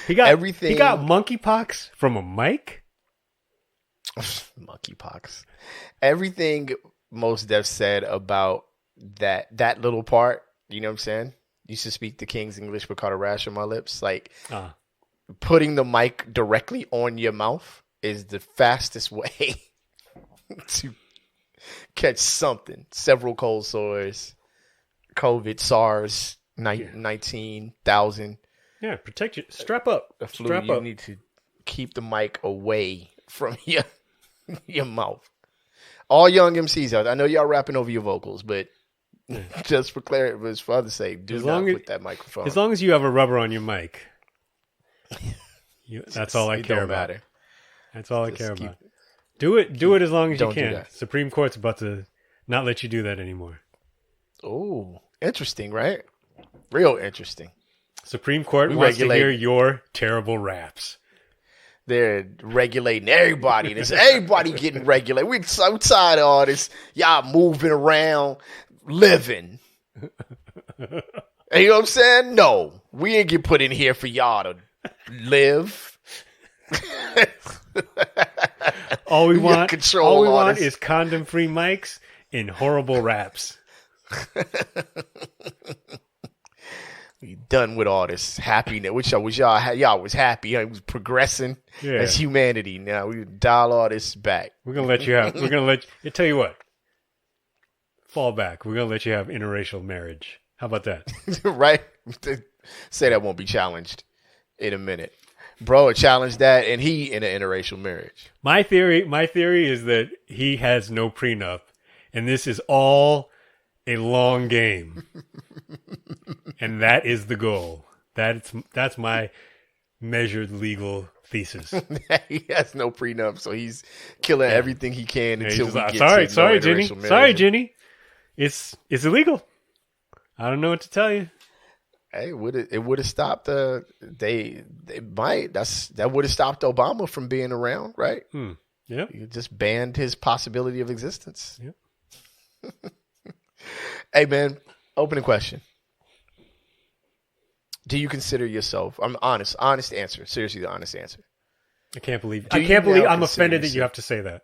He got Everything. He got monkeypox from a mic. Monkeypox. Everything Mos Def said about that little part. You know what I'm saying? Used to speak the King's English but caught a rash on my lips. Like putting the mic directly on your mouth is the fastest way to catch something. Several cold sores, COVID, SARS, 19,000. Yeah, protect you. Strap up. The flu. Strap You up. need to keep the mic away from your mouth. All young MCs out there, I know y'all rapping over your vocals, but just for clarity, but for others' sake, do not put that microphone. As long as you have a rubber on your mic, that's all I care about. Matter. That's all I care about. Do it as long as you can. Supreme Court's about to not let you do that anymore. Oh, interesting, right? Real interesting. Supreme Court wants to hear your terrible raps. They're regulating everybody. There's everybody getting regulated. We're so tired of all this. Y'all moving around, living. And you know what I'm saying? No, we ain't get put in here for y'all to live. all we want is condom-free mics and horrible raps. We done with all this happiness. Which y'all was happy. It was progressing as humanity. Now we dial all this back. We're gonna let you have. We're gonna let you. Tell you what. Fall back. We're gonna let you have interracial marriage. How about that? Right? Say that won't be challenged in a minute. Bro challenged that, and he in an interracial marriage. My theory is that he has no prenup, and this is all a long game. And that is the goal. That's my measured legal thesis. He has no prenup, so he's killing everything he can until we get sorry, Jenny. Sorry, Jenny. It's illegal. I don't know what to tell you. Hey, it would have stopped that would have stopped Obama from being around, right? Yeah. You just banned his possibility of existence. Yep. Hey man, opening question. Do you consider yourself? I'm honest answer. Seriously, the honest answer. I can't believe I'm offended that you have to say that.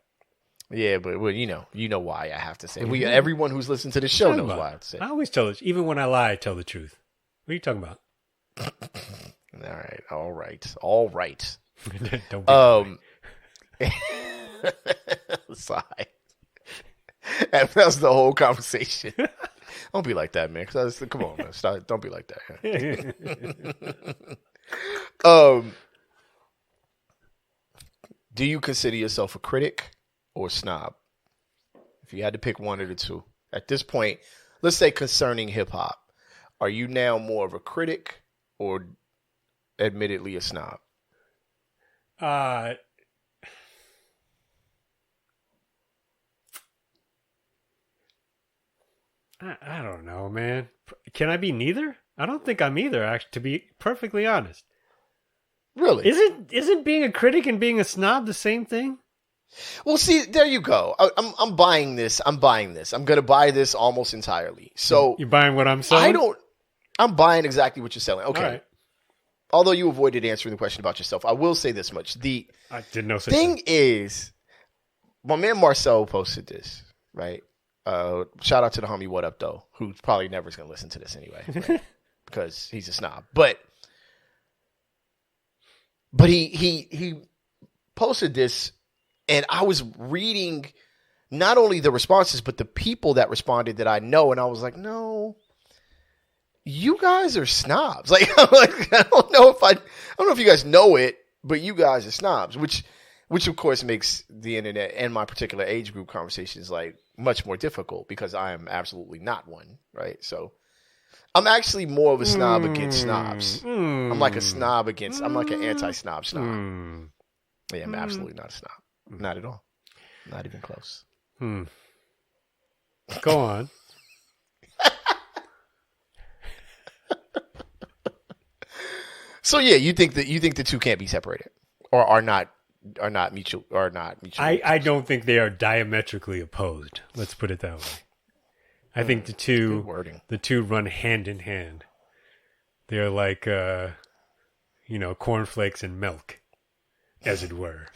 Yeah, but well, you know why I have to say it. Everyone who's listened to the show knows why I have to say it. I always tell it. Even when I lie, I tell the truth. What are you talking about? All right. Don't be Sigh. That was the whole conversation. Don't be like that, man. Come on, man. Stop. Don't be like that. Do you consider yourself a critic or a snob? If you had to pick one of the two. At this point, let's say concerning hip-hop, are you now more of a critic or admittedly a snob? I don't know, man. Can I be neither? I don't think I'm either, actually, to be perfectly honest. Really? Isn't being a critic and being a snob the same thing? Well, see, there you go. I'm buying this. I'm going to buy this almost entirely. So you're buying what I'm selling? I'm buying exactly what you're selling. Okay. Right. Although you avoided answering the question about yourself, I will say this much. The thing is, my man Marcel posted this, right? Shout out to the homie What Up Though, who probably never is going to listen to this anyway, right? Because he's a snob. But he posted this, and I was reading not only the responses but the people that responded that I know, and I was like, no, you guys are snobs. Like, I don't know if you guys know it, but you guys are snobs, which of course makes the internet and my particular age group conversations like much more difficult because I am absolutely not one, right? So I'm actually more of a snob against snobs. I'm like an anti-snob snob. Yeah, I'm absolutely not a snob. Not at all. Not even close. Go on. So yeah, you think the two can't be separated, or are not mutual. I don't think they are diametrically opposed. Let's put it that way. I think the two run hand in hand. They're like cornflakes and milk, as it were.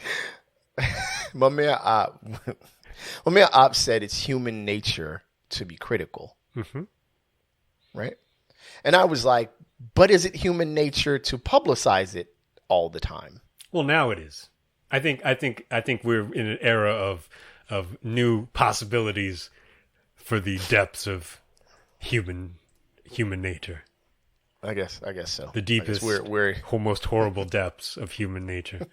My man Op said it's human nature to be critical. Mm-hmm. Right? And I was like, but is it human nature to publicize it all the time? Well, now it is. I think we're in an era of new possibilities for the depths of human nature. I guess so. The deepest, we're most horrible depths of human nature.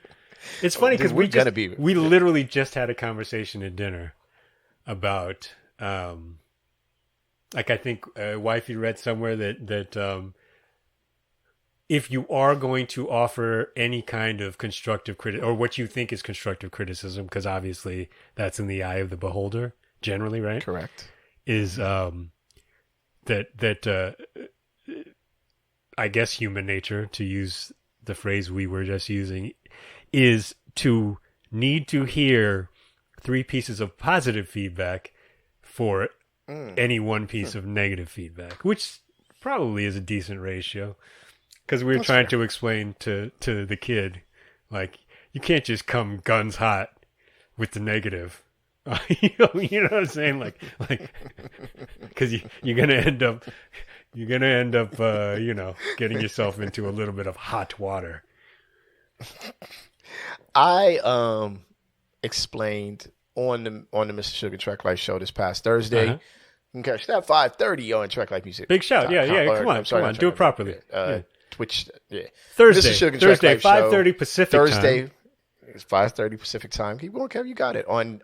It's funny because we literally just had a conversation at dinner about, I think Wifey read somewhere that if you are going to offer any kind of constructive or what you think is constructive criticism, because obviously that's in the eye of the beholder, generally, right? Correct. Is that I guess human nature, to use the phrase we were just using, is to need to hear 3 pieces of positive feedback for any 1 piece of negative feedback, which probably is a decent ratio. Because we were trying to explain to the kid, like, you can't just come guns hot with the negative. You know what I'm saying? Like, because you're gonna end up, getting yourself into a little bit of hot water. I explained on the Mr. Sugar Track Life show this past Thursday. Uh-huh. You can catch that 5:30 on Track Life Music. Big shout, yeah. Come on, do it properly. Twitch, yeah. Thursday, Mr. Sugar Track Life 5:30 Pacific Thursday, time. It's 5:30 Pacific time. Keep going, Kev. You got it. On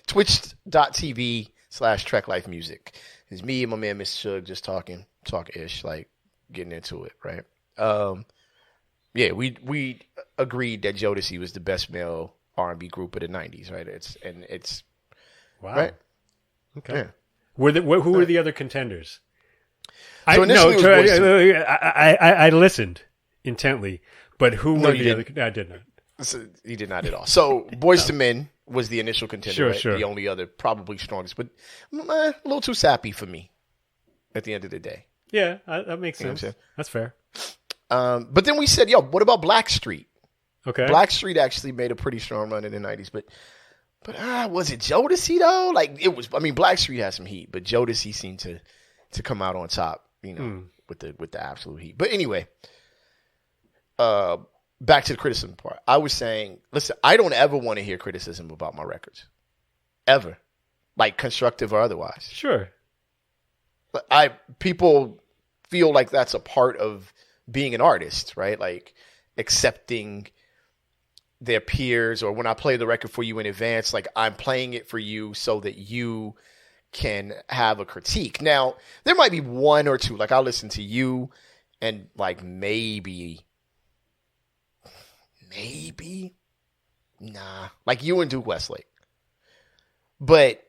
twitch.tv/Track Life Music. It's me and my man Mr. Sugar just talk-ish, like getting into it, right? Yeah, we agreed that Jodeci was the best male R&B group of the 90s, right? It's wow. Right? Okay. Yeah. Who were the other contenders? So I listened intently, but who were the other? I did not. So he did not at all. So Boyz II Men was the initial contender, right? Sure. The only other, probably strongest, but a little too sappy for me at the end of the day. Yeah, that makes sense. That's fair. But then we said, what about Blackstreet? Okay. Blackstreet actually made a pretty strong run in the 90s, but was it Jodeci though? Like it was. I mean, Blackstreet had some heat, but Jodeci seemed to come out on top, with the absolute heat. But anyway, back to the criticism part. I was saying, listen, I don't ever want to hear criticism about my records, ever, like constructive or otherwise. Sure. People feel like that's a part of being an artist, right? Like accepting their peers, or when I play the record for you in advance, like I'm playing it for you so that you can have a critique. Now, there might be 1 or 2, like I'll listen to you and like maybe, like you and Duke Westlake. But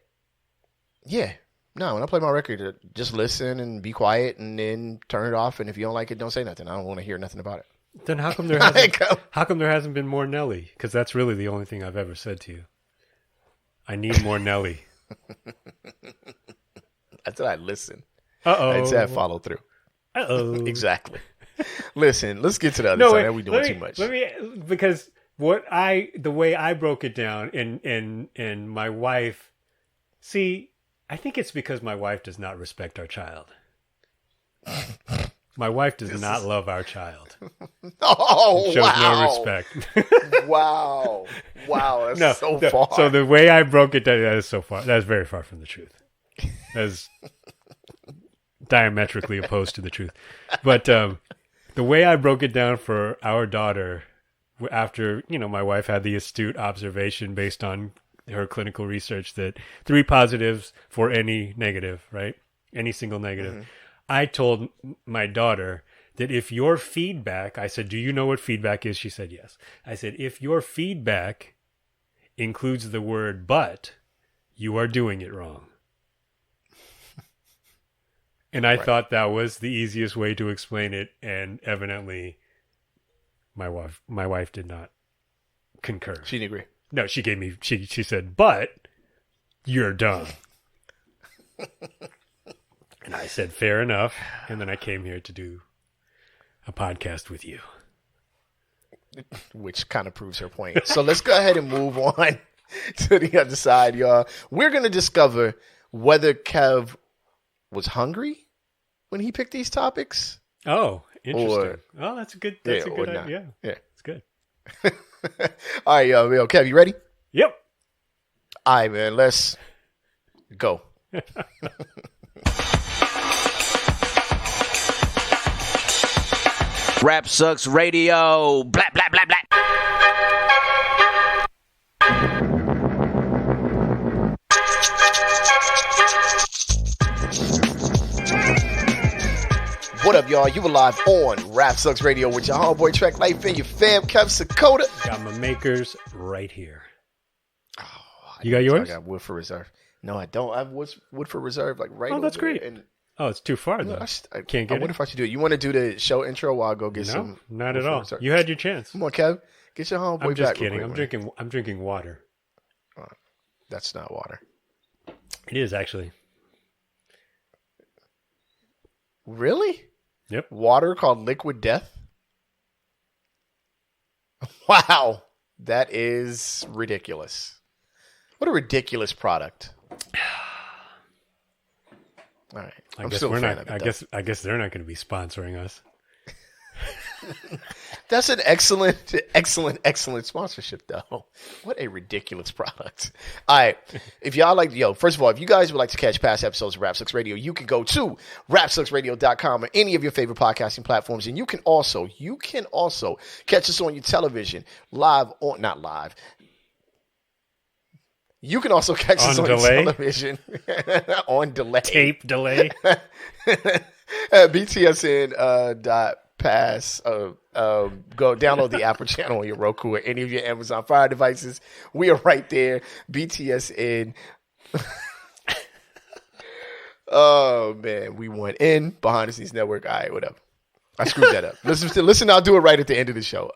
yeah, no, when I play my record, just listen and be quiet and then turn it off. And if you don't like it, don't say nothing. I don't want to hear nothing about it. Then how come there hasn't been more Nelly? Because that's really the only thing I've ever said to you. I need more Nelly. I said I listen. Uh-oh. I didn't say I follow through. Uh-oh. Exactly. Listen, let's get to the other side. We're doing too much. Because the way I broke it down, and my wife, see, I think it's because my wife does not respect our child. My wife does not love our child. Oh, shows wow. no respect. Wow. That's so far. So the way I broke it down, that is very far from the truth. That is diametrically opposed to the truth. But the way I broke it down for our daughter, after, my wife had the astute observation based on her clinical research that 3 positives for any negative, right? Any single negative. Mm-hmm. I told my daughter that if your feedback, I said, do you know what feedback is? She said, yes. I said, if your feedback includes the word but, you are doing it wrong. And I thought that was the easiest way to explain it. And evidently my wife did not concur. She didn't agree. No, she said, but you're dumb. And I said, fair enough. And then I came here to do a podcast with you. which kind of proves her point. So let's go ahead and move on to the other side, y'all. We're going to discover whether Kev was hungry when he picked these topics. Oh, interesting. That's a good idea. Yeah, it's good. All right, yo, Kev, you ready? Yep. All right, man, let's go. Rap Sucks Radio. Blah, blah, blah, blah. What up, y'all? You were live on Rap Sucks Radio with your homeboy Track Life and your fam, Kev Sakota. Got my makers right here. You got yours? I got wood for reserve. No, I don't. I have wood for reserve, like right. Oh, that's great. And it's too far though. I can't get. I wonder if I should do it. You want to do the show intro while I go get some? No, not at all. You had your chance. Come on, Kev. Get your homeboy back. I'm just kidding. Quick, I'm drinking water. That's not water. It is actually. Really? Yep. Water called liquid death? Wow. That is ridiculous. What a ridiculous product. All right. I guess they're not going to be sponsoring us. That's an excellent sponsorship, though. What a ridiculous product. All right. If y'all like, first of all, if you guys would like to catch past episodes of Rap Sucks Radio, you can go to rapsucksradio.com or any of your favorite podcasting platforms. And you can also catch us on your television not live. You can also catch us on your television on delay. Tape delay. At btsn.pass. Go download the Apple channel on your Roku or any of your Amazon Fire devices. We are right there. BTSN. Oh, man. We went in Behind the Scenes Network. All right, whatever. I screwed that up. Listen, I'll do it right at the end of the show.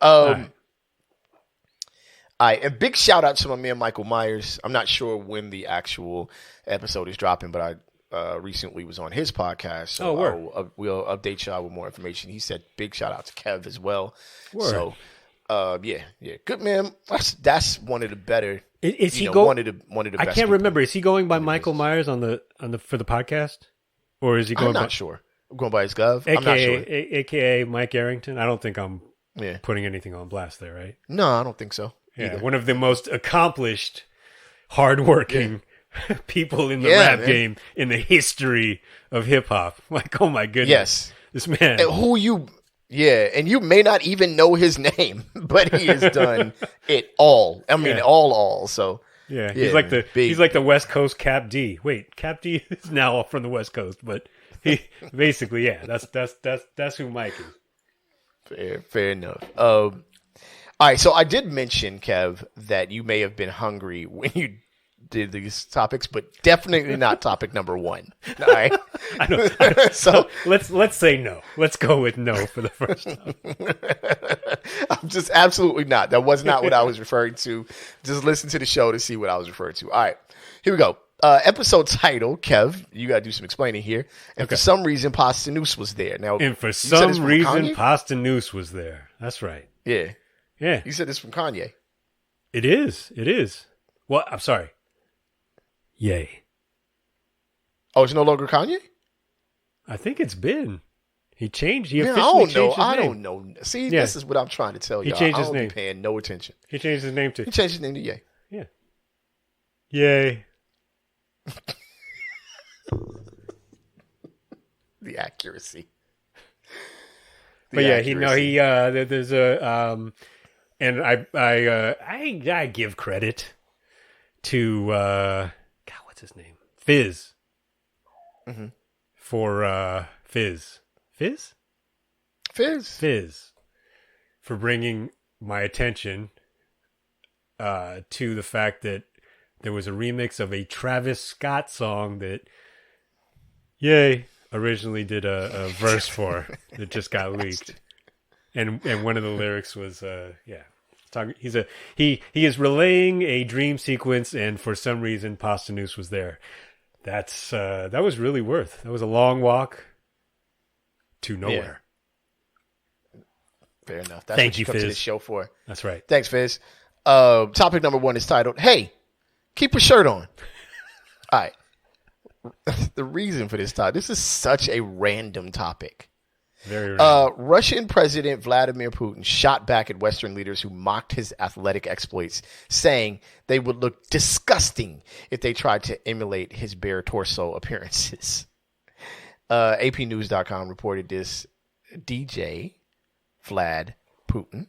All right, a big shout out to my man Michael Myers. I'm not sure when the actual episode is dropping, but I recently was on his podcast, so we'll update y'all with more information. He said big shout out to Kev as well. Word. So, yeah, good man. That's one of the better. Is he one of the best? I can't remember. Is he going by Michael Myers on the for the podcast, or is he going? I'm not sure. I'm going by his gov. AKA, I'm not sure. AKA Mike Arrington. I don't think I'm putting anything on blast there, right? No, I don't think so. Yeah, one of the most accomplished, hardworking people in the rap game in the history of hip hop. Like, oh my goodness, yes, this man. And you may not even know his name, but he has done it all. I mean, all. So he's like the West Coast Cap D. Wait, Cap D is now from the West Coast, but he basically that's who Mike is. Fair enough. All right, so I did mention, Kev, that you may have been hungry when you did these topics, but definitely not topic number one. All right. I don't, so let's say no. Let's go with no for the first time. I'm just absolutely not. That was not what I was referring to. Just listen to the show to see what I was referring to. All right, here we go. Episode title, Kev. You got to do some explaining here. And for some reason, Posdnuos was there. Now, and for some reason, Posdnuos was there. That's right. Yeah. Yeah. You said this from Kanye. It is. Well, I'm sorry. Yay. Oh, it's no longer Kanye? I think it's been. He changed. He officially changed his name. I don't know. See, this is what I'm trying to tell y'all. He changed his name. I don't be paying no attention. He changed his name to Ye. Yeah. Yay. The accuracy. There's a and I give credit to what's his name? Fizz. Mm-hmm. For Fizz for bringing my attention to the fact that there was a remix of a Travis Scott song that originally did a verse for that just got leaked. And one of the lyrics was he is relaying a dream sequence, and for some reason Posdnuos was there. That was really worth. That was a long walk to nowhere. Fair enough. That's Thank what you, you come to Fizz. this show for. That's right. Thanks, Fizz. Topic number 1 is titled, Hey, Keep a Shirt On. All right. The reason for this topic, this is such a random topic. Very random. Russian President Vladimir Putin shot back at Western leaders who mocked his athletic exploits, saying they would look disgusting if they tried to emulate his bare torso appearances. APnews.com reported this. DJ Vlad Putin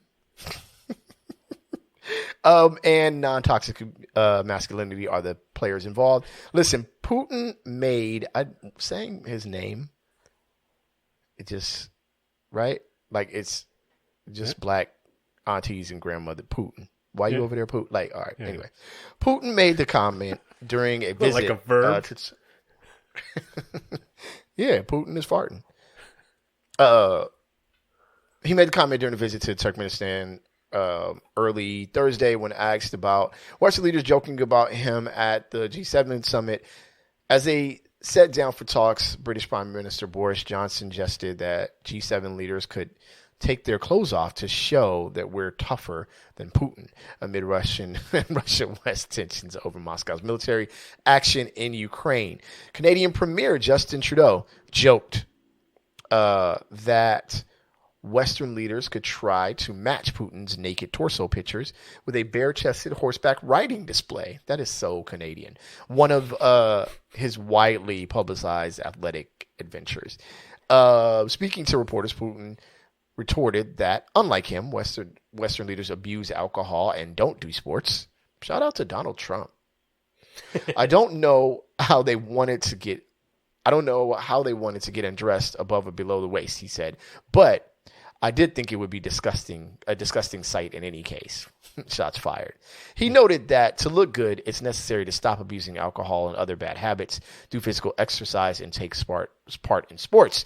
and non-toxic masculinity are the players involved. Listen, Putin made, I'm saying his name, it just, right? Like it's just black aunties and grandmother Putin. Why you over there, Putin? Like, all right, anyway. Putin made the comment during a visit. Like a verb? Yeah, Putin is farting. He made a comment during a visit to Turkmenistan early Thursday when asked about Western leaders joking about him at the G7 summit. As they sat down for talks, British Prime Minister Boris Johnson suggested that G7 leaders could take their clothes off to show that we're tougher than Putin amid Russian West tensions over Moscow's military action in Ukraine. Canadian Premier Justin Trudeau joked that Western leaders could try to match Putin's naked torso pictures with a bare-chested horseback riding display. That is so Canadian. One of his widely publicized athletic adventures. Speaking to reporters, Putin retorted that, unlike him, Western leaders abuse alcohol and don't do sports. Shout out to Donald Trump. I don't know how they wanted to get undressed above or below the waist, he said, but I did think it would be a disgusting sight in any case. Shots fired. He noted that to look good, it's necessary to stop abusing alcohol and other bad habits, do physical exercise, and take part in sports.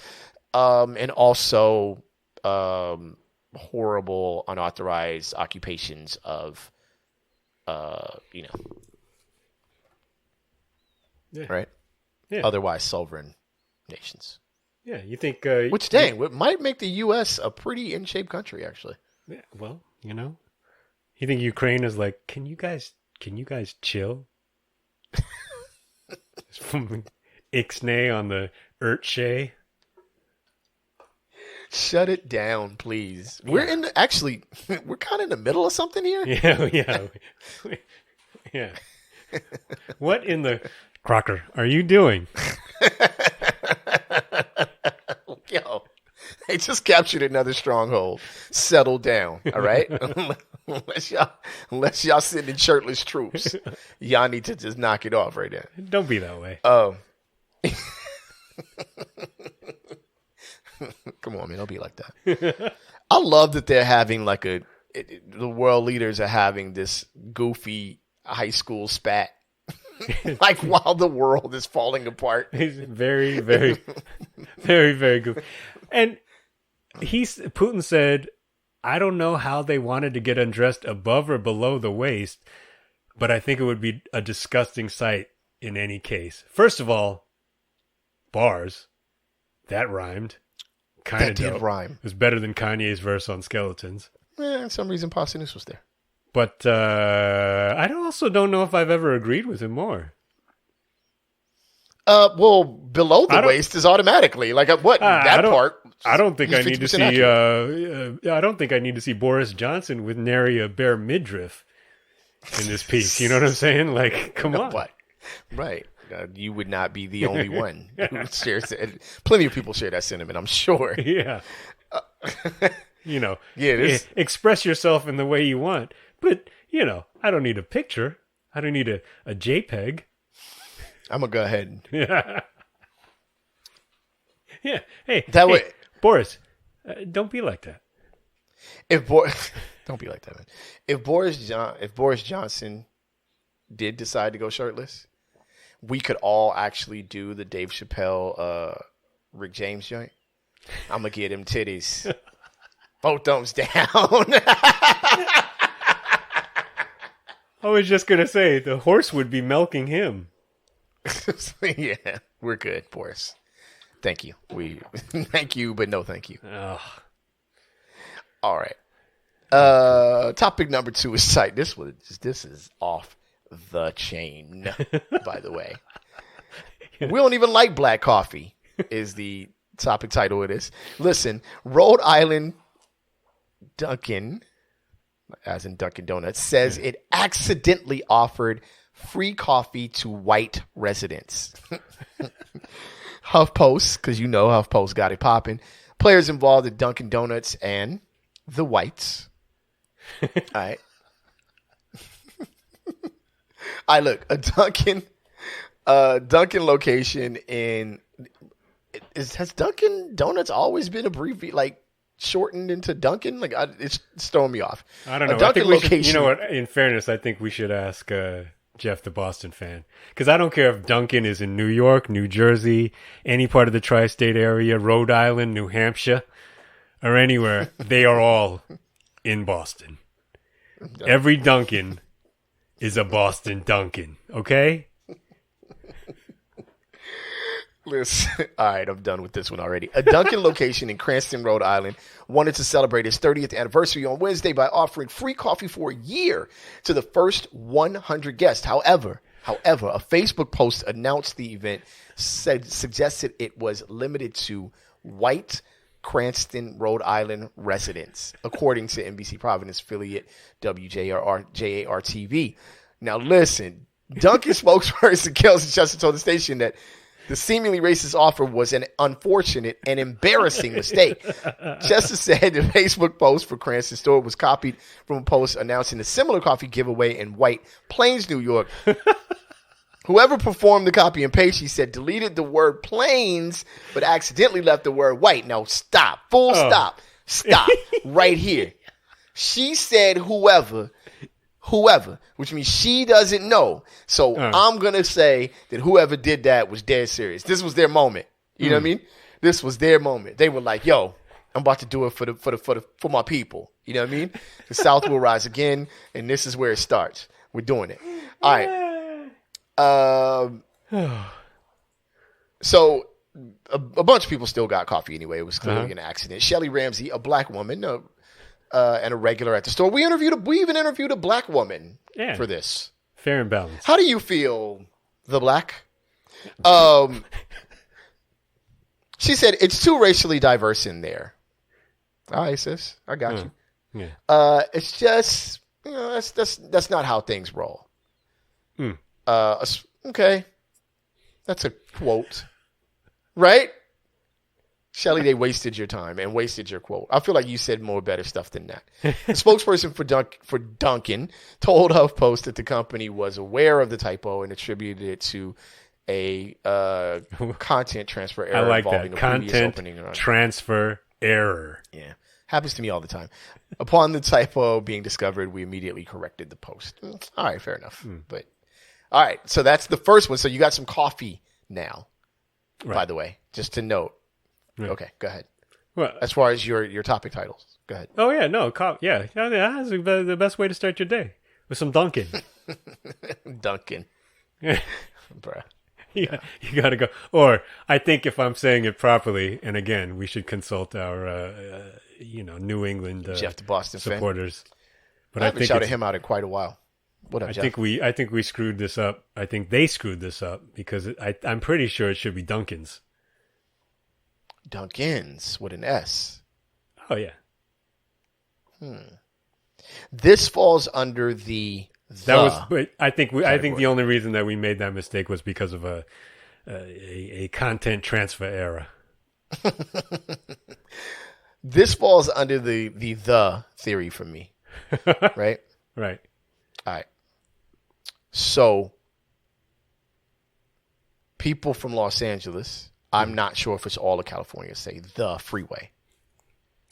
And also horrible, unauthorized occupations of, right? Yeah. Otherwise sovereign nations. Yeah, you think... Which, dang, it might make the U.S. a pretty in-shape country, actually. Yeah, well, you think Ukraine is like, can you guys chill? From Ixnay on the Urtshay. Shut it down, please. Yeah. We're kind of in the middle of something here. Yeah. Yeah. What in the... Crocker, are you doing? Yo, they just captured another stronghold. Settle down, all right? unless y'all sending shirtless troops, y'all need to just knock it off right there. Don't be that way. Come on, man, don't be like that. I love that they're having the world leaders are having this goofy high school spat. Like while the world is falling apart. He's very, very, very, very good. And Putin said, I don't know how they wanted to get undressed above or below the waist, but I think it would be a disgusting sight in any case. First of all, bars. That rhymed. Kind of did rhyme. It was better than Kanye's verse on Skeletons. For some reason, Posdnuos was there. But I also don't know if I've ever agreed with him more. Well, below the waist is automatically like what that part. I don't think I need to see. I don't think I need to see Boris Johnson with nary a bare midriff in this piece. You know what I'm saying? Like, come on. What? Right. You would not be the only one who shares it. Plenty of people share that sentiment, I'm sure. Yeah. Express yourself in the way you want. But, I don't need a picture. I don't need a JPEG. I'm going to go ahead. Yeah. Yeah. Hey, way, Boris, don't be like that. Don't be like that, man. If Boris Johnson did decide to go shirtless, we could all actually do the Dave Chappelle, Rick James joint. I'm going to get him titties. Both thumbs down. I was just going to say, the horse would be milking him. Yeah, we're good, Boris. Thank you. Thank you, but no thank you. All right. Topic number 2 is tight. This is off the chain, by the way. We don't even like black coffee is the topic title of this. Listen, Rhode Island Dunkin', as in Dunkin' Donuts, says it accidentally offered free coffee to white residents. HuffPost, because you know HuffPost got it popping. Players involved at Dunkin' Donuts and the whites. All right. I look, a Dunkin' location in has Dunkin' Donuts always been abbreviated, like shortened into Dunkin'? Like it's throwing me off. I don't know. A Dunkin' I think location. you know what? In fairness, I think we should ask Jeff, the Boston fan, because I don't care if Dunkin' is in New York, New Jersey, any part of the tri-state area, Rhode Island, New Hampshire, or anywhere. They are all in Boston. Every Dunkin' is a Boston Dunkin'. Okay. Listen, all right, I'm done with this one already. A Dunkin' location in Cranston, Rhode Island, wanted to celebrate its 30th anniversary on Wednesday by offering free coffee for a year to the first 100 guests. However, a Facebook post announced the event suggested it was limited to white Cranston, Rhode Island residents, according to NBC Providence affiliate WJAR-TV. Now, listen, Dunkin' spokesperson Kelsey Chester told the station that the seemingly racist offer was an unfortunate and embarrassing mistake. Chester said the Facebook post for Cranston store was copied from a post announcing a similar coffee giveaway in White Plains, New York. Whoever performed the copy and paste, he said, deleted the word plains, but accidentally left the word white. Now, stop. Stop. Right here. She said whoever, which means she doesn't know. So I'm going to say that whoever did that was dead serious. This was their moment. You know what I mean? This was their moment. They were like, yo, I'm about to do it for my people. You know what I mean? The South will rise again, and this is where it starts. We're doing it. All right. So a bunch of people still got coffee anyway. It was clearly an accident. Shelly Ramsey, a black woman, and a regular at the store. We even interviewed a black woman for this. Fair and balanced. How do you feel, the black? She said it's too racially diverse in there. All right, sis, I got you. Yeah. It's just that's not how things roll. Okay, that's a quote, right? Shelly, they wasted your time and wasted your quote. I feel like you said more better stuff than that. The spokesperson for Dunkin' told HuffPost that the company was aware of the typo and attributed it to a content transfer error I like involving that. a previous Content opening. transfer error. Yeah. Happens to me all the time. Upon the typo being discovered, we immediately corrected the post. All right, fair enough. But all right, so that's the first one. So you got some coffee now, by the way, just to note. Right. Okay, go ahead. Well, as far as your topic titles, go ahead. Oh yeah, no, that's the best way to start your day with some Dunkin'. Dunkin', bruh. Yeah, you got to go. Or I think if I'm saying it properly, and again, we should consult our, New England Jeff, the Boston supporters. Fan. But I haven't shouted him out in quite a while. What up, Jeff? I think we screwed this up. I think they screwed this up because I'm pretty sure it should be Dunkin's. Dunkin's with an S. Oh yeah. This falls under the. But I think the only reason that we made that mistake was because of a content transfer error. This falls under the theory for me, right? Right. All right. So, people from Los Angeles, I'm not sure if it's all of California, say the freeway.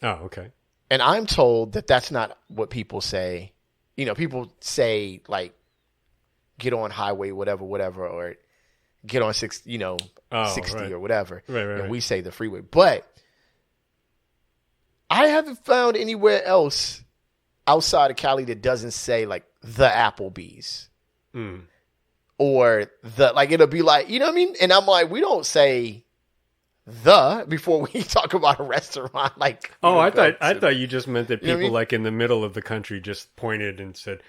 Oh, okay. And I'm told that that's not what people say. You know, people say, like, get on highway, whatever, or get on 60 right. or whatever. Right. And we say the freeway. But I haven't found anywhere else outside of Cali that doesn't say, like, the Applebee's. Or it'll be like, you know what I mean? And I'm like, we don't say before we talk about a restaurant. Like, Oh, I thought you just meant that You know what I people mean? like in the middle of the country just pointed and said,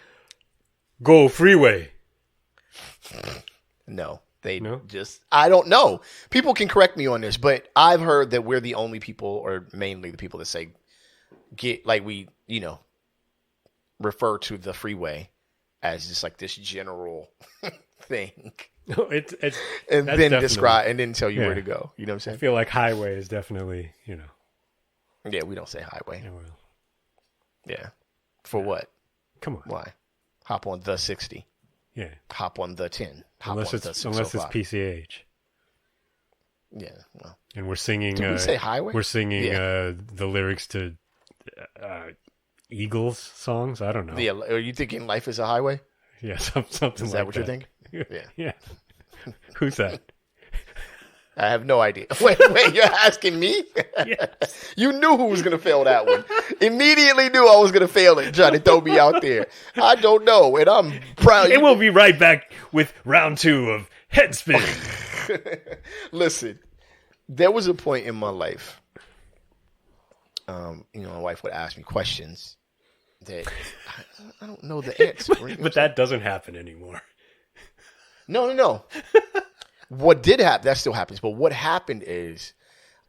"Go freeway." No, they No? just, I don't know. People can correct me on this, but I've heard that we're the only people, or mainly the people that say, we, refer to the freeway as just like this general thing. No, it's And that's then definitely- describe, and then tell you Yeah. where to go. You know what I'm I saying? feel like highway is definitely, Yeah, we don't say highway. yeah, well, Yeah. For what? come on. Why? Hop on the 60. Yeah. Hop on the 10. Hop Unless on the it's 605. PCH. Yeah. Well, And we're singing did we say highway? we're singing Yeah. the lyrics to Eagles songs. I don't know. yeah. Are you thinking life is a highway? Yeah, something Is like that what you're thinking? Yeah. Yeah. Who's that? I have no idea. Wait, you're asking me? Yes. You knew who was going to fail that one. Immediately knew I was going to fail it, trying to throw me out there. I don't know, and I'm proud. And we'll be right back with round 2 of Headspin. Listen, there was a point in my life, my wife would ask me questions that I don't know the answer. But that doesn't happen anymore. No. What did happen, that still happens, but what happened is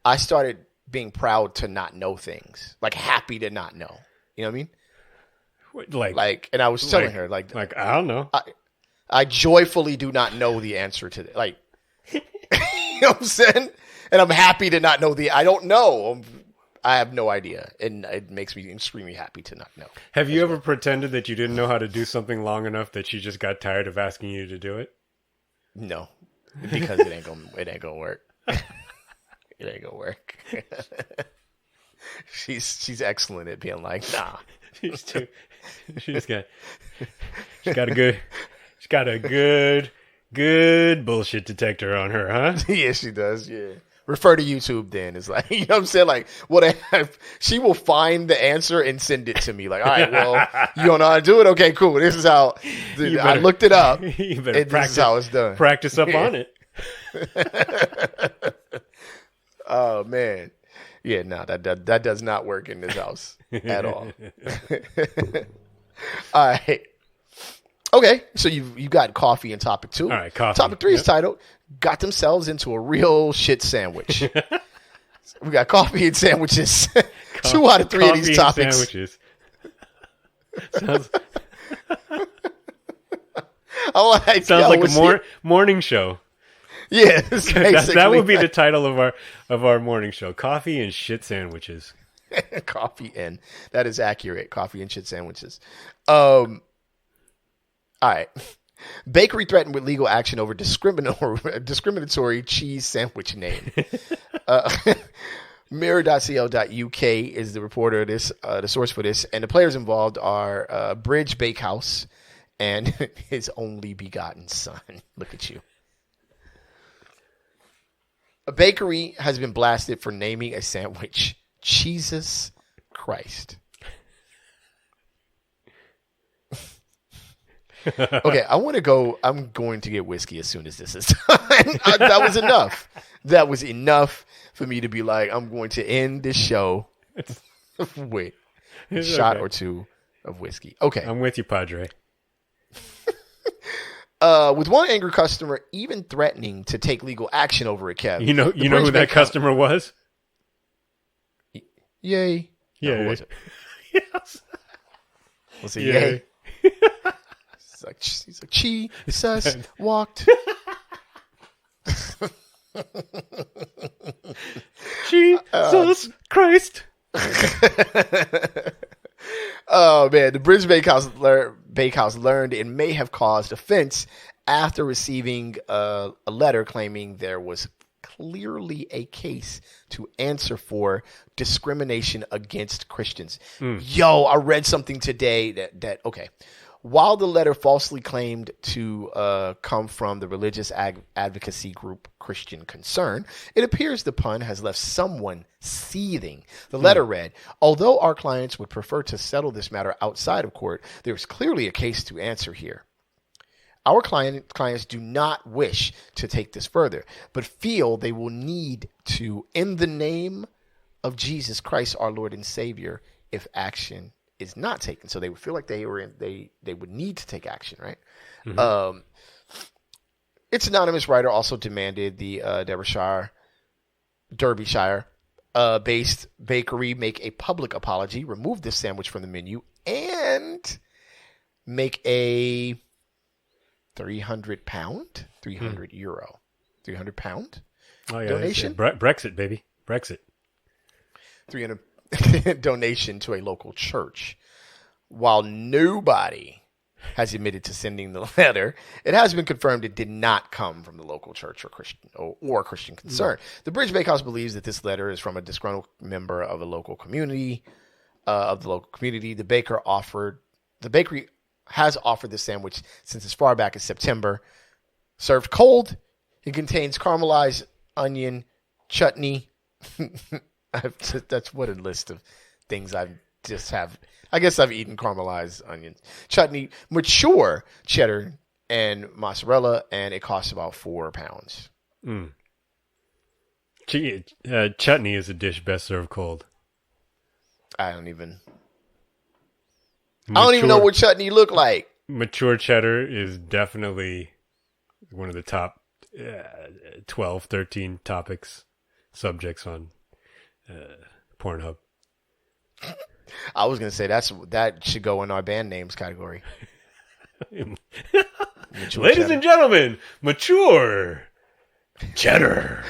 I started being proud to not know things, like happy to not know. You know what I mean? Like, and I was telling her, like, I don't know. I joyfully do not know the answer to that. Like, you know what I'm saying? And I'm happy to not know I don't know. I have no idea. And it makes me extremely happy to not know. Have you ever pretended that you didn't know how to do something long enough that she just got tired of asking you to do it? No, because it ain't gonna work. It ain't gonna work. She's excellent at being like, nah. She's got a good bullshit detector on her, huh? Yeah, she does. Yeah. Refer to YouTube then. It's like, you know what I'm saying? Like, she will find the answer and send it to me. Like, all right, well, you don't know how to do it? Okay, cool. This is how, I looked it up. You better And this is how it's done. Practice up on it. Oh, man. Yeah, no, that does not work in this house at all. All right. Okay, so you got coffee in topic 2. All right, coffee. Topic 3 is titled, Got Themselves into a Real Shit Sandwich. We got coffee and sandwiches. 2 out of 3 of these Coffee and topics. sandwiches. Sounds Sounds like a morning show. Yeah, it's That would be basically the title of our morning show: Coffee and Shit Sandwiches. coffee and that is accurate. Coffee and shit sandwiches. All right. Bakery threatened with legal action over discriminatory cheese sandwich name. Mirror.co.uk is the reporter of this, the source for this, and the players involved are Bridge Bakehouse and his only begotten son. Look at you. A bakery has been blasted for naming a sandwich Jesus Christ. Okay, I'm going to get whiskey as soon as this is done. That was enough. That was enough for me to be like, I'm going to end this show with a shot or 2 of whiskey. Okay. I'm with you, Padre. With one angry customer even threatening to take legal action over it, Kev. You know who that customer was? Yay. Yeah. No, who was it? Yes. Was it Yeah. yay? He's like, Jesus walked. Jesus Christ. Oh man, the Bridge Bakehouse learned it may have caused offense after receiving a letter claiming there was clearly a case to answer for discrimination against Christians. Yo, I read something today that okay. While the letter falsely claimed to come from the religious advocacy group Christian Concern, it appears the pun has left someone seething. The letter read, although our clients would prefer to settle this matter outside of court, there is clearly a case to answer here. Our clients do not wish to take this further, but feel they will need to, in the name of Jesus Christ, our Lord and Savior, if action is not taken. So they would feel like they would need to take action, right? Mm-hmm. Its anonymous writer also demanded the Derbyshire based bakery make a public apology, remove this sandwich from the menu, and make a £300, £300 Oh yeah, donation. Brexit, baby, Brexit. 300 donation to a local church. While nobody has admitted to sending the letter, it has been confirmed it did not come from the local church or Christian concern. The Bridge Bakehouse believes that this letter is from a disgruntled member of the local community. The bakery has offered this sandwich since as far back as September. Served cold, it contains caramelized onion chutney. That's what a list of things I just have. I guess I've eaten caramelized onions, chutney, mature cheddar, and mozzarella, and it costs about £4. Chutney is a dish best served cold. I don't even know what chutney look like. Mature cheddar is definitely one of the top 12, 13 subjects on Pornhub. I was gonna say that should go in our band names category. Ladies and gentlemen, mature cheddar.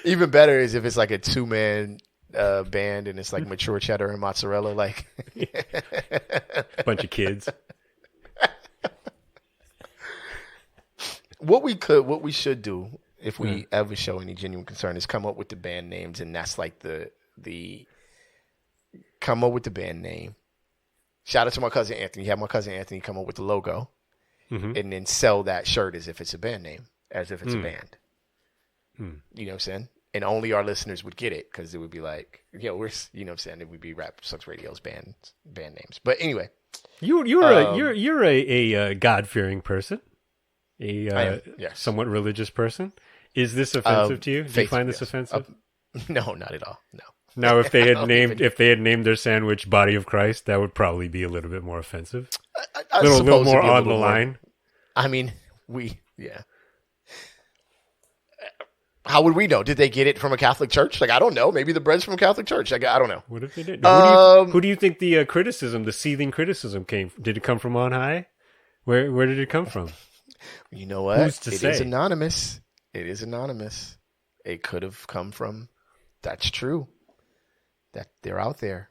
Even better is if it's like a 2-man band and it's like mature cheddar and mozzarella, like bunch of kids. What we should do if we ever show any genuine concern is come up with the band names, and that's like the come up with the band name. Shout out to my cousin Anthony. Have my cousin Anthony come up with the logo, and then sell that shirt as if it's a band name, as if it's a band. You know what I'm saying? And only our listeners would get it because it would be like, we're, you know what I'm saying? It would be Rap Sucks Radio's band names. But anyway, you're a God-fearing person, somewhat religious person. Is this offensive to you? Do you find this offensive? No, not at all. No. Now, if they had named their sandwich "Body of Christ," that would probably be a little bit more offensive. A little more on the line. I mean, How would we know? Did they get it from a Catholic church? Like, I don't know. Maybe the bread's from a Catholic church. Like, I don't know. What if they did? Who do you think the seething criticism came from? Did it come from on high? Where did it come from? You know what? Who's to say? Is anonymous. It is anonymous. It could have come from. That's true. That they're out there.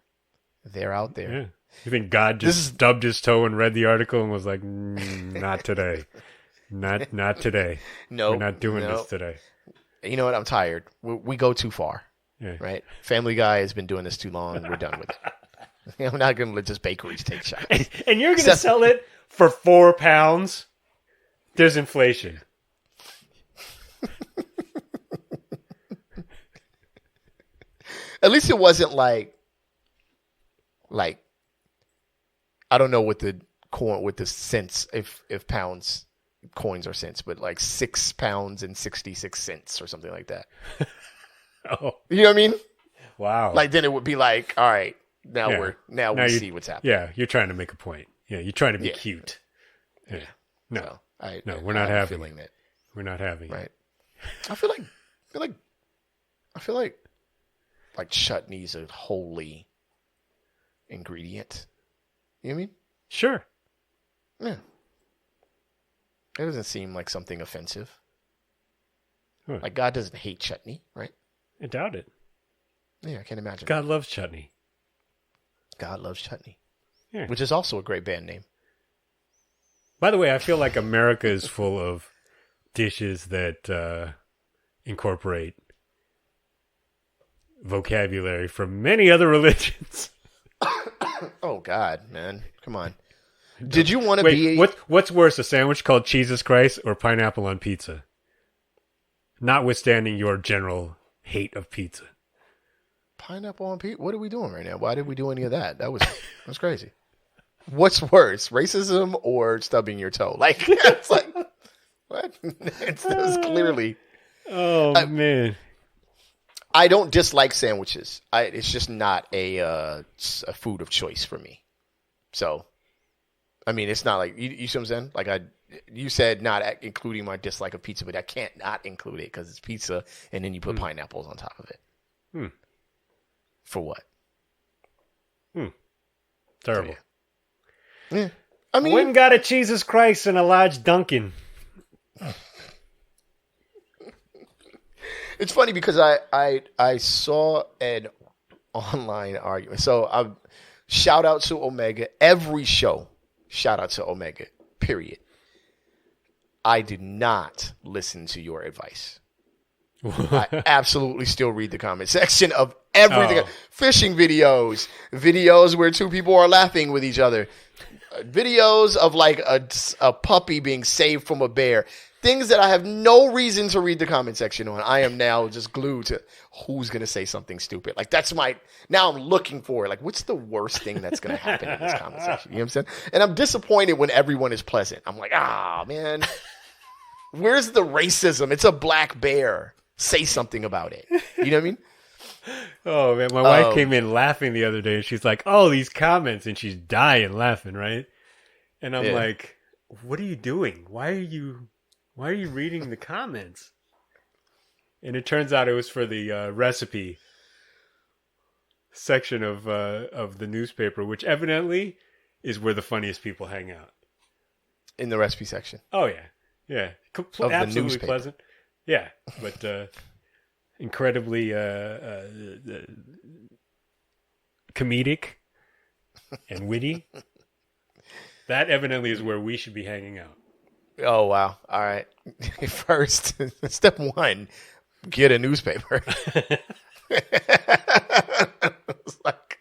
They're out there. Yeah. You think God just stubbed his toe and read the article and was like, "Not today, not today. No, we're not doing this today." You know what? I'm tired. We go too far. Yeah. Right? Family Guy has been doing this too long. We're done with it. I'm not going to let just bakeries take shots. And you're going to sell it for £4? There's inflation. At least it wasn't like I don't know what the cents, if pounds, coins or cents, but like £6.66 or something like that. Oh, you know what I mean? Wow. Like then it would be like, all right, now we see what's happening. Yeah, you're trying to make a point. Yeah, you're trying to be cute. Yeah. No, we're not having it. We're not having it. I feel like chutney's a holy ingredient. You know what I mean? Sure. Yeah. It doesn't seem like something offensive. Huh. Like God doesn't hate chutney, right? I doubt it. Yeah, I can't imagine. God loves chutney. God loves chutney. Yeah. Which is also a great band name. By the way, I feel like America is full of dishes that incorporate vocabulary from many other religions. Oh God, man. Come on. Did you want to be... What's worse, a sandwich called Jesus Christ or pineapple on pizza? Notwithstanding your general hate of pizza. Pineapple on pizza? What are we doing right now? Why did we do any of that? That was crazy. What's worse, racism or stubbing your toe? Like, it's like, what? It's clearly. Oh, man. I don't dislike sandwiches. It's just not a food of choice for me. So, I mean, it's not like, you see what I'm saying? Like, you said not including my dislike of pizza, but I can't not include it because it's pizza, and then you put pineapples on top of it. For what? Terrible. So, yeah. I mean, When got a Jesus Christ and a large Dunkin'? it's funny because I saw an online argument. So shout out to Omega. Every show, shout out to Omega, period. I did not listen to your advice. I absolutely still read the comment section of everything. Oh. Fishing videos where two people are laughing with each other, videos of like a puppy being saved from a bear. Things that I have no reason to read the comment section on. I am now just glued to who's going to say something stupid. Like now I'm looking for like, what's the worst thing that's going to happen in this comment section? You know what I'm saying? And I'm disappointed when everyone is pleasant. I'm like, man, where's the racism? It's a black bear. Say something about it. You know what I mean? Oh, man. My wife came in laughing the other day, and she's like, oh, these comments, and she's dying laughing, right? And I'm like, what are you doing? Why are you reading the comments? And it turns out it was for the recipe section of the newspaper, which evidently is where the funniest people hang out. In the recipe section. Oh, yeah. Of the Absolutely newspaper. pleasant. Yeah, but incredibly comedic and witty. That evidently is where we should be hanging out. Oh, wow. All right. First, step one, get a newspaper. It's like,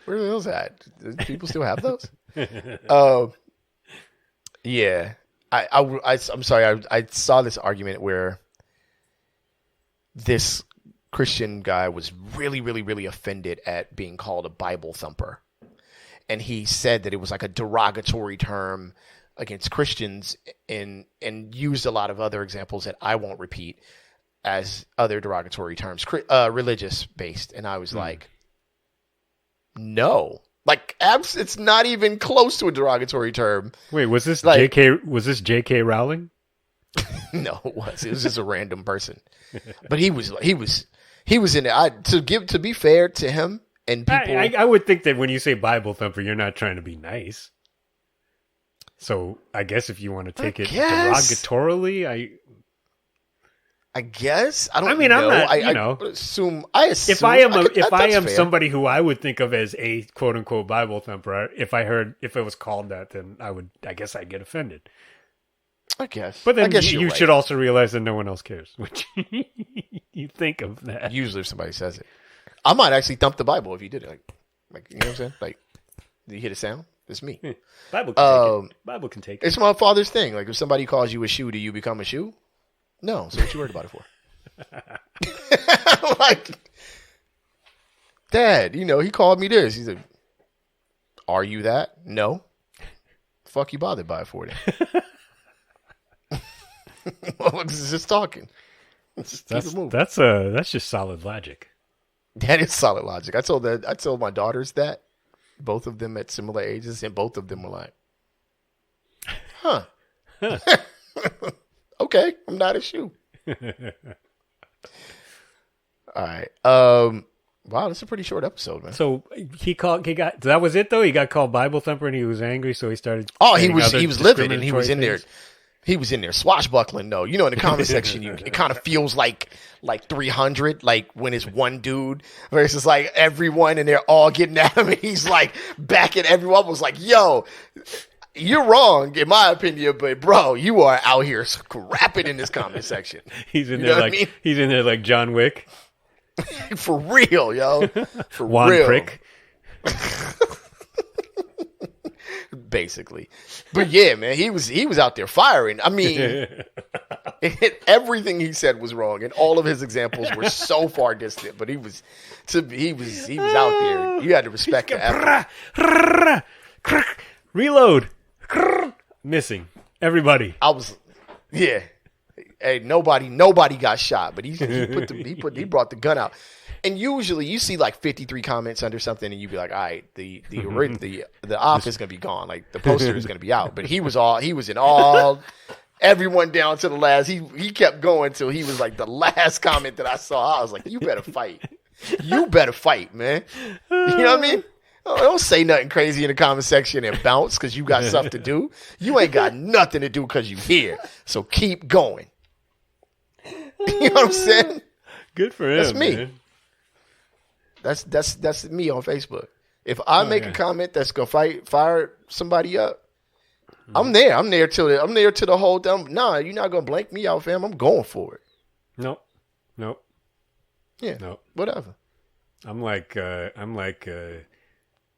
where are those at? Do people still have those? Yeah. I'm sorry. I saw this argument where this Christian guy was really, really, really offended at being called a Bible thumper. And he said that it was like a derogatory term against Christians and used a lot of other examples that I won't repeat as other derogatory terms, religious based. And I was like, no, like it's not even close to a derogatory term. Wait, was this like, JK? Was this JK Rowling? No, it was just a random person. But he was in it. To be fair to him and people, I would think that when you say Bible thumper, you're not trying to be nice. So I guess if you want to take it derogatorily, I guess I don't. I mean, know. I'm not. I assume. If I am somebody who I would think of as a quote unquote Bible thumper, if it was called that, then I guess I'd get offended. I guess. But then you right. should also realize that no one else cares. Which you think of that. Usually, if somebody says it, I might actually thump the Bible if you did it. Like you know what I'm saying? Like, do you hear the sound? It's me. Bible can take it. Bible can take it. It's my father's thing. Like, if somebody calls you a shoe, do you become a shoe? No. So what you worried about it for? Like, Dad, he called me this. He said, "Are you that?" No. Fuck you bothered by it for then. Well, it's just talking. That's just solid logic. That is solid logic. I told my daughters that, both of them at similar ages, and both of them were like, "Huh." Okay, I'm not a shoe. All right. Wow, that's a pretty short episode, man. So that was it though? He got called Bible thumper and he was angry, so he started. Oh, he was livid and he was in there. He was in there swashbuckling though. In the comment section, it kind of feels like 300, like when it's one dude versus like everyone and they're all getting at him and he's like backing everyone. Was like, yo, you're wrong in my opinion, but bro, you are out here scrapping in this comment section. He's in there he's in there like John Wick. For real, yo. For Juan real. Prick. Basically. But yeah, man, he was out there firing. I mean, everything he said was wrong, and all of his examples were so far distant. But he was out there. You had to respect the effort. Reload. Missing. Everybody. Yeah. Hey, nobody got shot, but he brought the gun out. And usually you see like 53 comments under something, and you be like, all right, the op is gonna be gone, like the poster is gonna be out. But he was in all, everyone down to the last. He kept going till he was like the last comment that I saw. I was like, you better fight, man. You know what I mean? Don't say nothing crazy in the comment section and bounce because you got stuff to do. You ain't got nothing to do because you here. So keep going. You know what I'm saying? Good for him. That's me. Man. That's me on Facebook. If I make a comment that's gonna fire somebody up, I'm there. I'm there till the whole time. Nah, you're not gonna blank me out, fam. I'm going for it. Nope. Yeah. Nope. Whatever. I'm like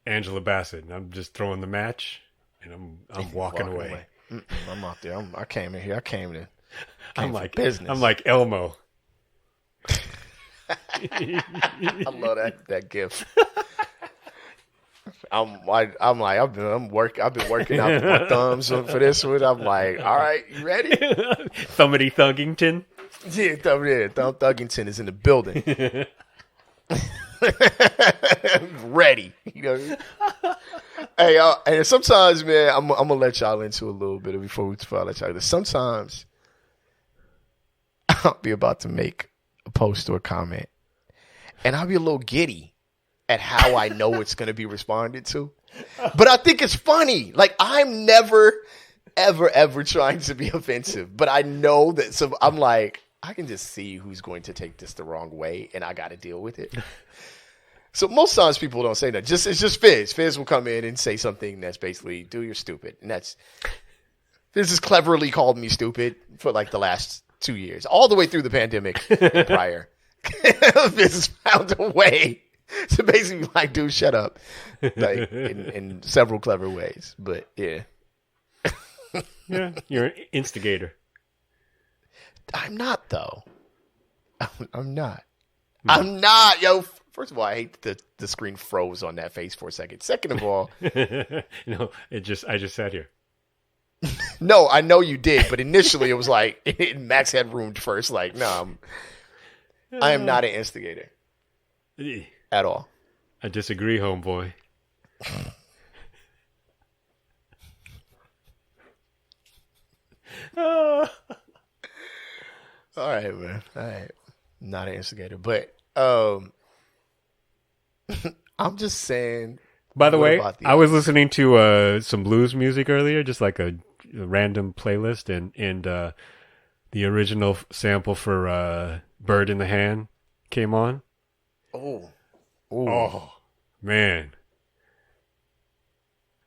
Angela Bassett. And I'm just throwing the match, and I'm walking away. I'm out there. I came in here. I'm like business. I'm like Elmo. I love that gif. I've been working out with my thumbs for this one. I'm like, all right, you ready? Thumbity Thuggington. Yeah, Thumb Thuggington is in the building. Ready. You know. Hey, and sometimes, man, I'm gonna let y'all into a little bit before we let y'all. Sometimes I'll be about to make a post or a comment, and I'll be a little giddy at how I know it's gonna be responded to. But I think it's funny. Like, I'm never, ever trying to be offensive, but I know that. So I'm like, I can just see who's going to take this the wrong way, and I got to deal with it. So most times people don't say that. It's just Fizz. Fizz will come in and say something that's basically, dude, you're stupid. And Fizz has cleverly called me stupid for like the last 2 years, all the way through the pandemic and prior. Fizz has found a way to basically be like, dude, shut up. Like in several clever ways. But yeah. Yeah, you're an instigator. I'm not, though. I'm not. I'm not, yo. First of all, I hate that the screen froze on that face for a second. Second of all, no, I just sat here. No, I know you did, but initially it was like Max had roomed first. Like, no, I am not an instigator at all. I disagree, homeboy. All right, man. All right, not an instigator, but I'm just saying. By the way, I was listening to some blues music earlier, just like a random playlist, and the original sample for "Bird in the Hand" came on. Oh, man!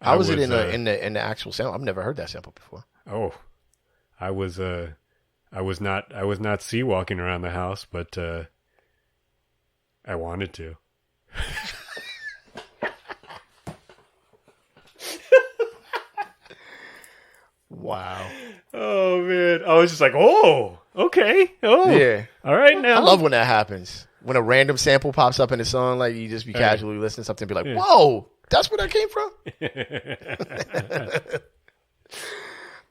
How was it in the actual sample? I've never heard that sample before. Oh, I was not sea walking around the house, but I wanted to. Wow. Oh man, I was just like, oh, okay, oh, yeah, all right. Now I love when that happens. When a random sample pops up in a song, like you just be casually listening to something, and be like, whoa, that's where that came from.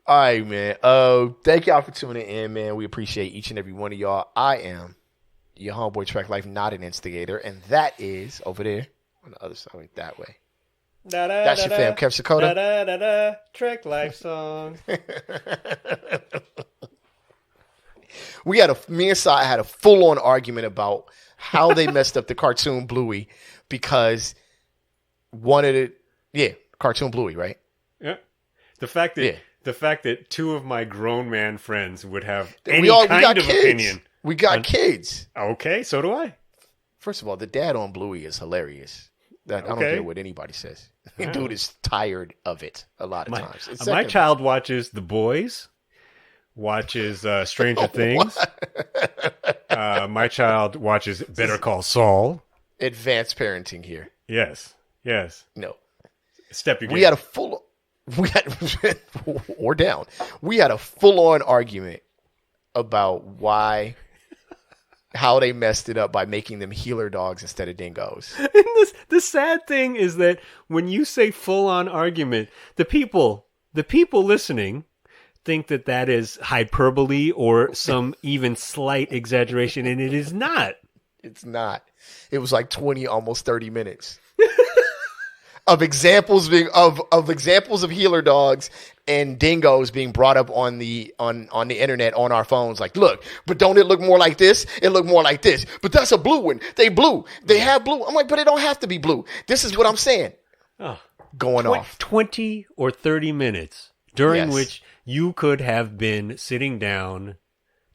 All right, man. Thank y'all for tuning in, man. We appreciate each and every one of y'all. I am your homeboy Trek Life, not an instigator, and that is over there on the other side, like that way. That's your fam, Kev Sakota. Trek Life song. Me and Sai had a full-on argument about how they messed up the cartoon Bluey because cartoon Bluey, right? Yeah. The fact that two of my grown man friends would have any kind of opinion. We got kids. Okay, so do I. First of all, the dad on Bluey is hilarious. I don't care what anybody says. Dude is tired of it a lot of times. My child watches The Boys, watches Stranger Things. My child watches Better Call Saul. Advanced parenting here. Yes. No. Step your game. We had or down. We had a full-on argument about why how they messed it up by making them healer dogs instead of dingoes. And the sad thing is that when you say full-on argument, the people listening think that is hyperbole or some even slight exaggeration, and it is not. It's not. It was like 20, almost 30 minutes of examples of examples of healer dogs and dingoes being brought up on the internet on our phones. Like, look, but don't it look more like this? It look more like this. But that's a blue one. They blue. They have blue. I'm like, but it don't have to be blue. This is what I'm saying. Going off 20 or 30 minutes during Yes. which you could have been sitting down,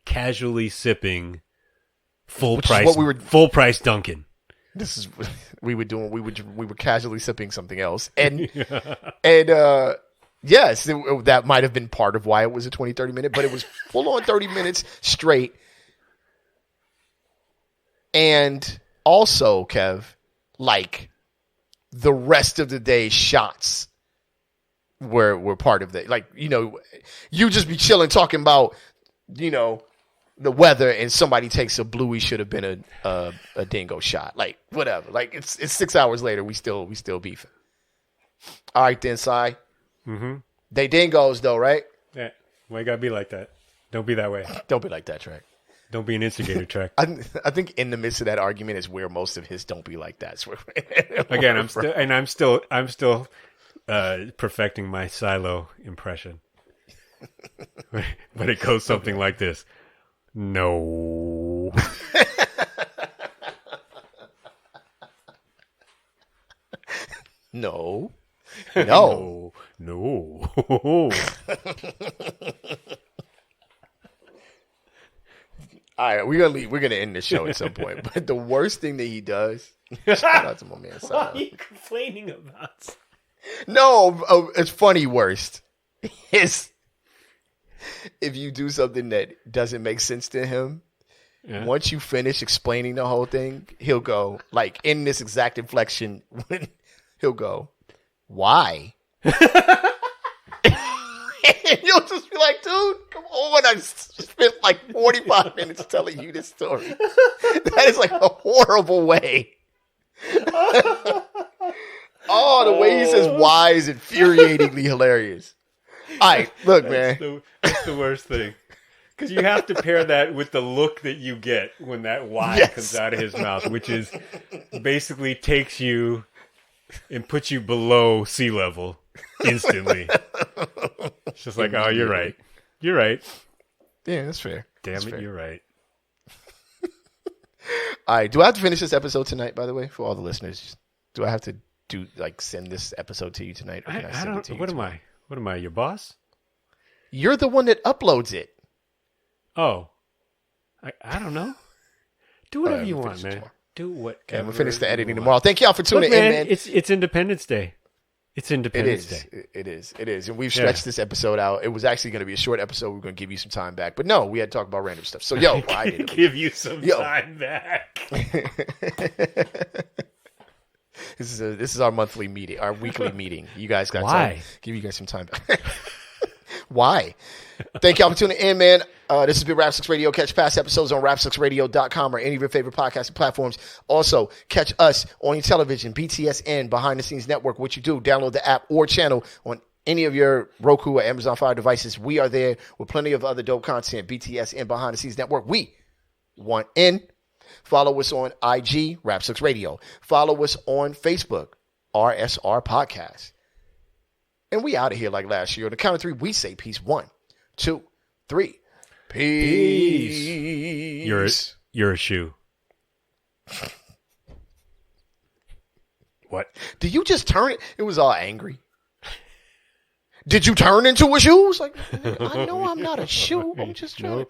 casually sipping full price Dunkin'. This is what we were doing. We were casually sipping something else, and yes, that might have been part of why it was a 20, 30 minute, but it was full on 30 minutes straight. And also, Kev, like the rest of the day shots were part of that. Like, you just be chilling talking about, the weather, and somebody takes a bluey should have been a dingo shot. Like, whatever. Like, it's 6 hours later, we still beefing. All right, then, Si. Mm-hmm. They dingoes, though, right? Yeah. Why you gotta be like that? Don't be that way. Don't be like that, Track. Don't be an instigator, Track. I think in the midst of that argument is where most of his "don't be like that." Again, I'm still perfecting my silo impression. But it goes something like this. No. No. No. All right, we're gonna end the show at some point. But the worst thing that he does, shout out to my man. What are you complaining about? No, it's funny. Worst is if you do something that doesn't make sense to him. Yeah. Once you finish explaining the whole thing, he'll go like in this exact inflection. He'll go, "Why?" And you'll just be like, dude, come on. I spent like 45 minutes telling you this story. That is like a horrible way. The way he says why is infuriatingly hilarious. All right, look, man. That's the worst thing. Because you have to pair that with the look that you get when that why comes out of his mouth, which is basically takes you and puts you below sea level instantly. It's just like, oh, you're right. You're right. Yeah, that's fair. Damn it, you're right. All right, do I have to finish this episode tonight, by the way, for all the listeners? Do I have to send this episode to you tonight? Or can I send it to you tomorrow? What am I, your boss? You're the one that uploads it. Oh. I don't know. Do whatever you want, man. Tomorrow. Do what. Okay, we'll finish the editing tomorrow. Thank y'all for tuning in, man. It's Independence Day. It's Independence Day. It is. And we've stretched this episode out. It was actually going to be a short episode. We're going to give you some time back. But no, we had to talk about random stuff. So, I did give you some time back. This is our monthly meeting, our weekly meeting. You guys got time. Give you guys some time back. Why? Thank y'all for tuning in, man. This has been Rap 6 Radio. Catch past episodes on rap6radio.com or any of your favorite podcasting platforms. Also, catch us on your television, BTSN, Behind the Scenes Network. What you do, download the app or channel on any of your Roku or Amazon Fire devices. We are there with plenty of other dope content. BTSN, Behind the Scenes Network. We want in. Follow us on IG, Rap 6 Radio. Follow us on Facebook, RSR Podcast. And we out of here like last year. On the count of three, we say peace. 1, 2, 3. Peace. You're a shoe. What? Did you just turn it? It was all angry. Did you turn into a shoe? It's like, I know I'm not a shoe. I'm just trying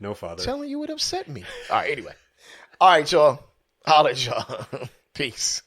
No, father. Telling you what upset me. All right, anyway. All right, y'all. I'll let y'all. Peace.